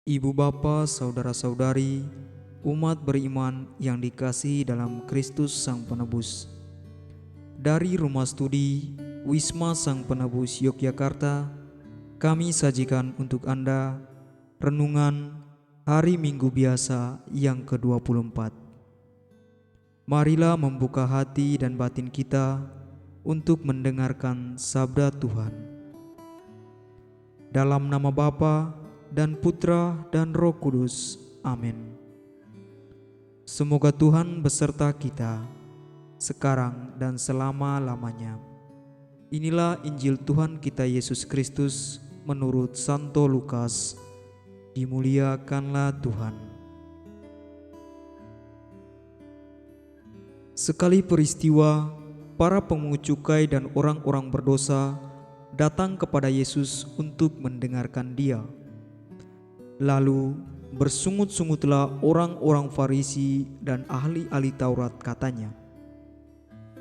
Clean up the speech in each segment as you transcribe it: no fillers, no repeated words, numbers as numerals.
Ibu bapa, saudara-saudari, umat beriman yang dikasihi dalam Kristus Sang Penebus. Dari Rumah Studi Wisma Sang Penebus Yogyakarta, kami sajikan untuk Anda renungan Hari Minggu Biasa yang ke-24. Marilah membuka hati dan batin kita untuk mendengarkan sabda Tuhan. Dalam nama Bapa dan Putra dan Roh Kudus. Amin. Semoga Tuhan beserta kita sekarang dan selama-lamanya. Inilah Injil Tuhan kita Yesus Kristus menurut Santo Lukas. Dimuliakanlah Tuhan. Sekali peristiwa, para pemungut cukai dan orang-orang berdosa datang kepada Yesus untuk mendengarkan Dia. Lalu bersungut-sungutlah orang-orang Farisi dan ahli-ahli Taurat, katanya,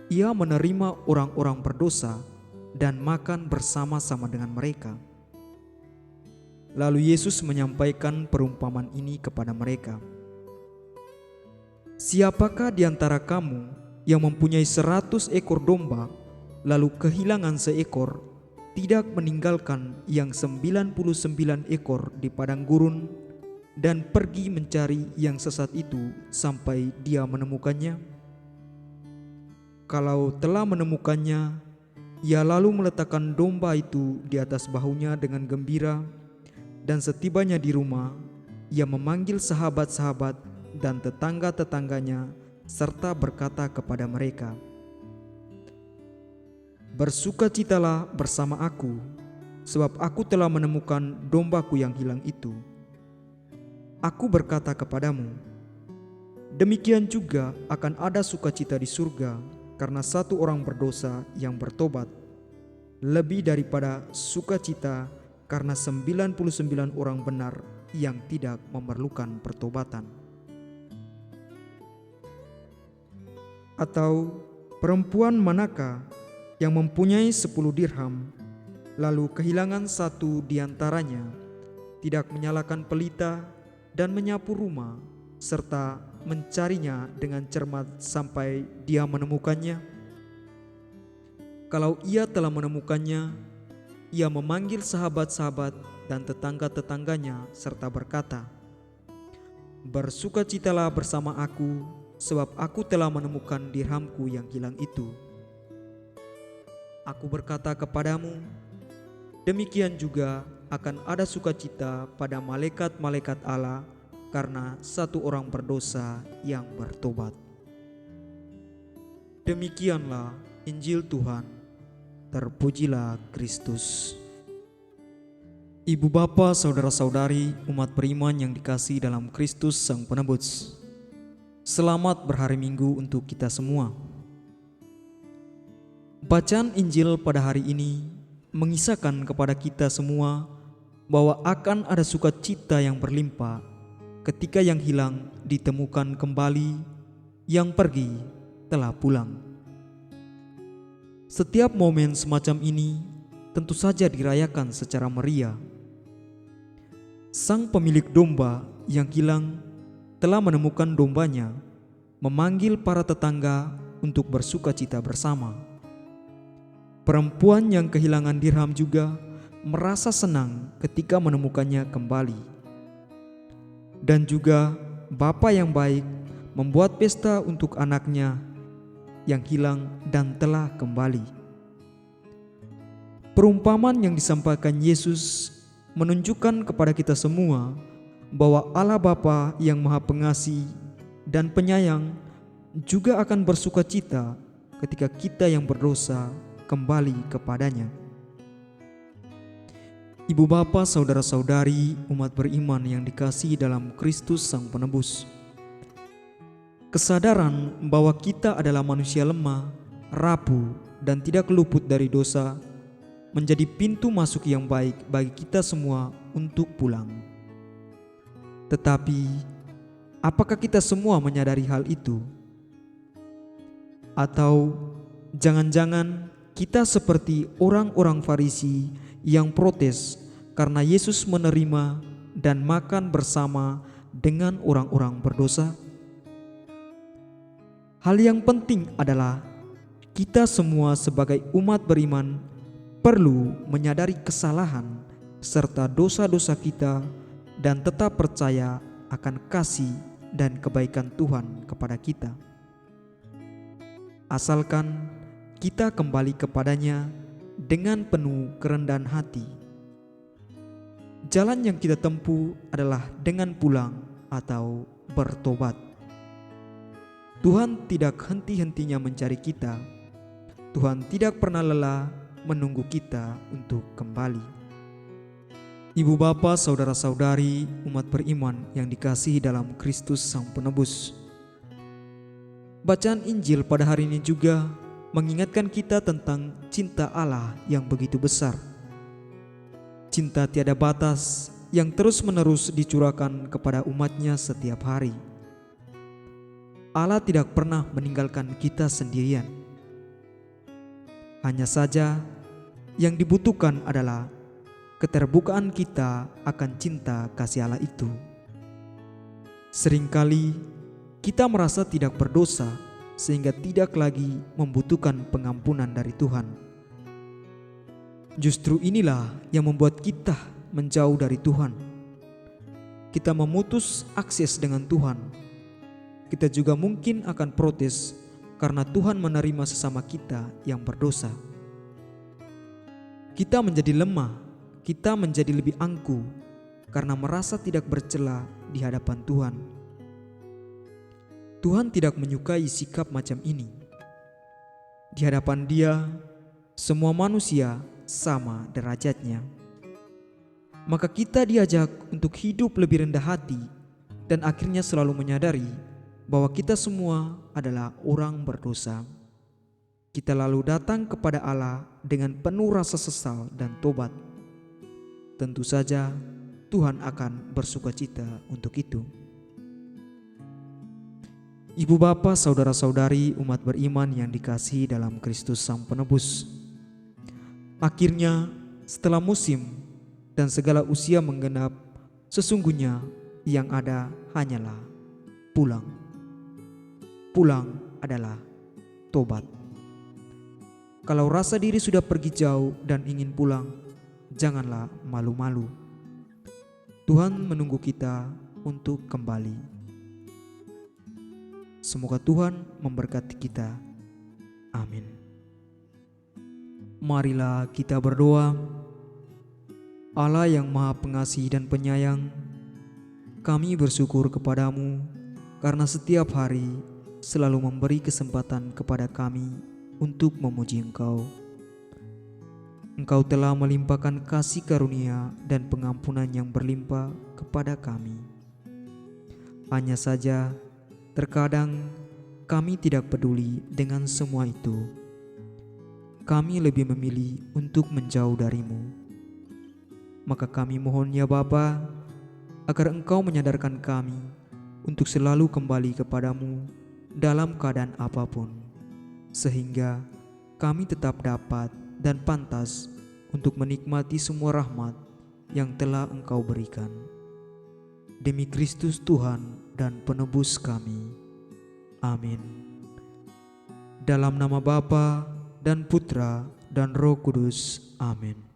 "Ia menerima orang-orang berdosa dan makan bersama-sama dengan mereka." Lalu Yesus menyampaikan perumpamaan ini kepada mereka. "Siapakah di antara kamu yang mempunyai 100 ekor domba, lalu kehilangan seekor, tidak meninggalkan yang 99 ekor di padang gurun dan pergi mencari yang sesat itu sampai dia menemukannya? Kalau telah menemukannya, ia lalu meletakkan domba itu di atas bahunya dengan gembira, dan setibanya di rumah, ia memanggil sahabat-sahabat dan tetangga-tetangganya serta berkata kepada mereka, 'Bersukacitalah bersama aku, sebab aku telah menemukan dombaku yang hilang itu.' Aku berkata kepadamu, demikian juga akan ada sukacita di surga karena satu orang berdosa yang bertobat, lebih daripada sukacita karena 99 orang benar yang tidak memerlukan pertobatan. Atau perempuan manakah yang mempunyai 10 dirham, lalu kehilangan satu di antaranya, tidak menyalakan pelita dan menyapu rumah, serta mencarinya dengan cermat sampai dia menemukannya? Kalau ia telah menemukannya, ia memanggil sahabat-sahabat dan tetangga-tetangganya serta berkata, 'Bersukacitalah bersama aku, sebab aku telah menemukan dirhamku yang hilang itu.' Aku berkata kepadamu, demikian juga akan ada sukacita pada malaikat-malaikat Allah karena satu orang berdosa yang bertobat." Demikianlah Injil Tuhan. Terpujilah Kristus. Ibu bapa, saudara-saudari, umat beriman yang dikasihi dalam Kristus Sang Penebus, selamat berhari Minggu untuk kita semua. Bacaan Injil pada hari ini mengisahkan kepada kita semua bahwa akan ada sukacita yang berlimpah ketika yang hilang ditemukan kembali, yang pergi telah pulang. Setiap momen semacam ini tentu saja dirayakan secara meriah. Sang pemilik domba yang hilang telah menemukan dombanya, memanggil para tetangga untuk bersukacita bersama. Perempuan yang kehilangan dirham juga merasa senang ketika menemukannya kembali. Dan juga bapa yang baik membuat pesta untuk anaknya yang hilang dan telah kembali. Perumpamaan yang disampaikan Yesus menunjukkan kepada kita semua bahwa Allah Bapa yang Maha Pengasih dan Penyayang juga akan bersukacita ketika kita yang berdosa kembali kepadanya. Ibu bapa, saudara-saudari, umat beriman yang dikasihi dalam Kristus Sang Penebus, kesadaran bahwa kita adalah manusia lemah, rapuh, dan tidak luput dari dosa menjadi pintu masuk yang baik bagi kita semua untuk pulang. Tetapi, apakah kita semua menyadari hal itu? Atau jangan-jangan kita seperti orang-orang Farisi yang protes karena Yesus menerima dan makan bersama dengan orang-orang berdosa? Hal yang penting adalah kita semua sebagai umat beriman perlu menyadari kesalahan serta dosa-dosa kita dan tetap percaya akan kasih dan kebaikan Tuhan kepada kita. Asalkan kita kembali kepadanya dengan penuh kerendahan hati. Jalan yang kita tempuh adalah dengan pulang atau bertobat. Tuhan tidak henti-hentinya mencari kita. Tuhan tidak pernah lelah menunggu kita untuk kembali. Ibu bapa, saudara-saudari, umat beriman yang dikasihi dalam Kristus Sang Penebus. Bacaan Injil pada hari ini juga mengingatkan kita tentang cinta Allah yang begitu besar. Cinta tiada batas yang terus-menerus dicurahkan kepada umatnya setiap hari. Allah tidak pernah meninggalkan kita sendirian. Hanya saja yang dibutuhkan adalah keterbukaan kita akan cinta kasih Allah itu. Seringkali kita merasa tidak berdosa sehingga tidak lagi membutuhkan pengampunan dari Tuhan. Justru inilah yang membuat kita menjauh dari Tuhan. Kita memutus akses dengan Tuhan. Kita juga mungkin akan protes karena Tuhan menerima sesama kita yang berdosa. Kita menjadi lemah, kita menjadi lebih angkuh karena merasa tidak bercela di hadapan Tuhan. Tuhan tidak menyukai sikap macam ini. Di hadapan Dia, semua manusia sama derajatnya. Maka kita diajak untuk hidup lebih rendah hati dan akhirnya selalu menyadari bahwa kita semua adalah orang berdosa. Kita lalu datang kepada Allah dengan penuh rasa sesal dan tobat. Tentu saja Tuhan akan bersukacita untuk itu. Ibu bapa, saudara-saudari, umat beriman yang dikasihi dalam Kristus Sang Penebus. Akhirnya setelah musim dan segala usia menggenap, sesungguhnya yang ada hanyalah pulang. Pulang adalah tobat. Kalau rasa diri sudah pergi jauh dan ingin pulang, janganlah malu-malu. Tuhan menunggu kita untuk kembali. Semoga Tuhan memberkati kita. Amin. Marilah kita berdoa. Allah yang Maha Pengasih dan Penyayang, kami bersyukur kepadamu karena setiap hari selalu memberi kesempatan kepada kami untuk memuji Engkau. Engkau telah melimpahkan kasih karunia dan pengampunan yang berlimpah kepada kami. Hanya saja terkadang kami tidak peduli dengan semua itu. Kami lebih memilih untuk menjauh darimu. Maka kami mohon ya Bapa, agar Engkau menyadarkan kami untuk selalu kembali kepadamu dalam keadaan apapun, sehingga kami tetap dapat dan pantas untuk menikmati semua rahmat yang telah Engkau berikan. Demi Kristus Tuhan dan Penebus kami. Amin. Dalam nama Bapa dan Putra dan Roh Kudus. Amin.